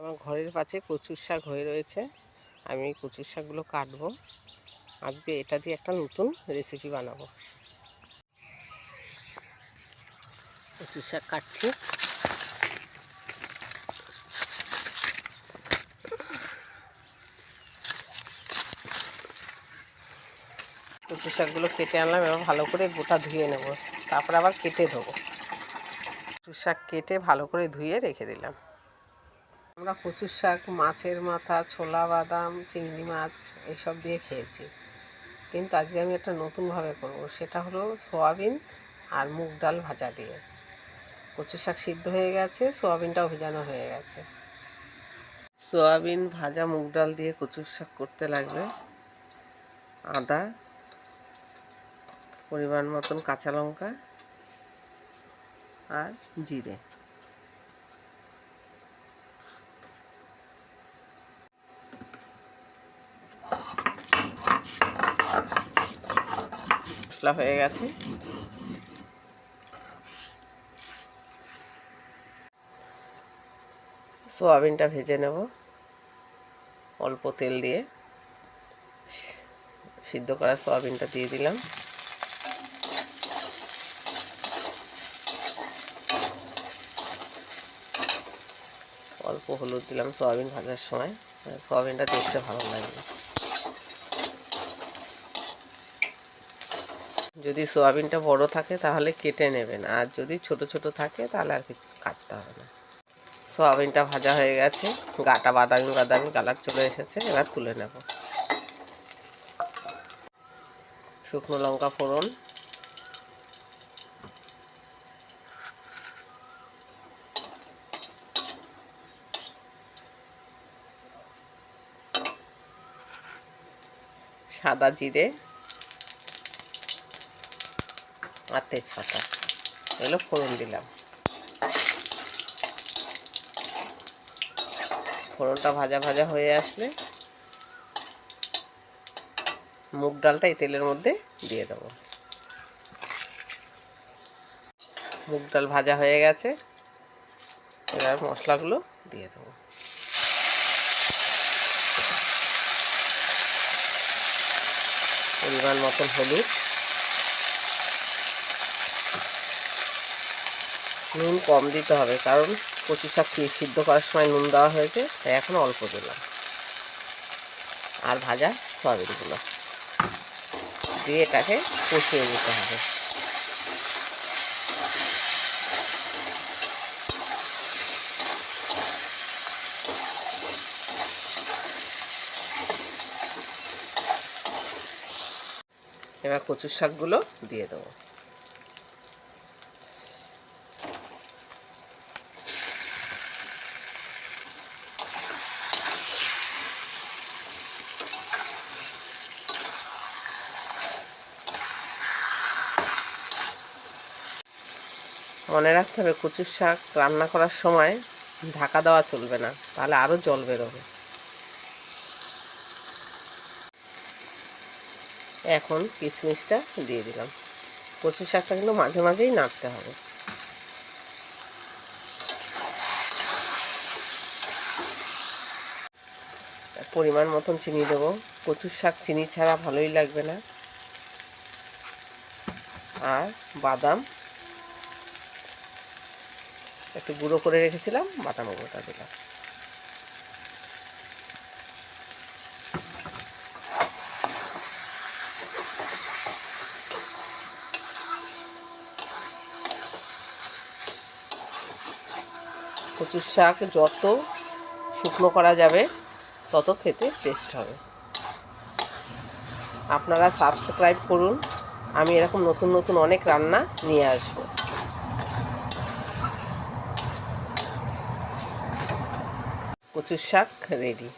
আমার ঘরের পাশে কচুর শাক হয়ে রয়েছে। আমি কচুর শাকগুলো কাটবো। আজকে এটা দিয়ে একটা নতুন রেসিপি বানাবো। কচুর শাক কাটছি। কচুর শাকগুলো কেটে আনলাম, এবার ভালো করে গোটা ধুয়ে নেব, তারপর আবার কেটে দেবো। কচুর শাক কেটে ভালো করে ধুয়ে রেখে দিলাম। আমরা কচুর শাক মাছের মাথা, ছোলা বাদাম, চিংড়ি মাছ এইসব দিয়ে খেয়েছি, কিন্তু আজকে আমি একটা নতুনভাবে করব। সেটা হলো সোয়াবিন আর মুগ ডাল ভাজা দিয়ে। কচুর শাক সিদ্ধ হয়ে গেছে, সোয়াবিনটাও ভেজানো হয়ে গেছে। সোয়াবিন ভাজা মুগ ডাল দিয়ে কচুর শাক করতে লাগবে আদা, পরিমাণ মতন কাঁচা লঙ্কা আর জিরে। মশলা হয়ে গেছে। সোয়াবিনটা ভেজে নেব অল্প তেল দিয়ে। সিদ্ধ করা সোয়াবিনটা দিয়ে দিলাম। অল্প হলুদ দিলাম সোয়াবিন ভাজার সময়, সোয়াবিনটা দেখতে ভালো লাগবে। যদি সোয়াবিনটা বড় থাকে তাহলে কেটে নেবেন, আর যদি ছোট ছোট থাকে তাহলে আর কিছু কাটতে হবে না। সোয়াবিনটা ভাজা হয়ে গেছে, গাটা বাদামি বাদামি কালার চলে এসেছে। এবার তুলে নেব। শুকনো লঙ্কা ফোড়ন, সাদা জিরে আর তেজপাতা এগুলো ফোড়ন দিলাম। ফোড়নটা ভাজা ভাজা হয়ে আসলে মুগ ডালটা এই তেলের মধ্যে দিয়ে দেবো। মুগ ডাল ভাজা হয়ে গেছে, এবার মশলাগুলো দিয়ে দেবো। পরিমাণ মতন হলুদ, নুন কম দিতে হবে, কারণ কচু শাক সিদ্ধ করার সময় নুন দেওয়া হয়েছে, তাই এখন অল্প দিলাম। আর ভাজা সয়াবিনগুলো দিয়ে এটাকে কষিয়ে নিতে হবে। এবার কচুর শাকগুলো দিয়ে দেবো। মনে রাখতে হবে কচুর শাক রান্না করার সময় ঢাকা দেওয়া চলবে না, তাহলে আরও জল বেরোবে। এখন কিশমিশটা দিয়ে দিলাম। কচুর শাকটা কিন্তু মাঝে মাঝেই নাড়তে হবে। পরিমাণ মতন চিনি দেবো। কচুর শাক চিনি ছাড়া ভালোই লাগবে না। আর বাদাম একটু গুঁড়ো করে রেখেছিলাম, বাদাম গুঁড়োটা দিলাম। কচুর শাক যত শুকনো করা যাবে তত খেতে টেস্ট হবে। আপনারা সাবস্ক্রাইব করুন, আমি এরকম নতুন নতুন অনেক রান্না নিয়ে আসব। কচুর শাক রেডি।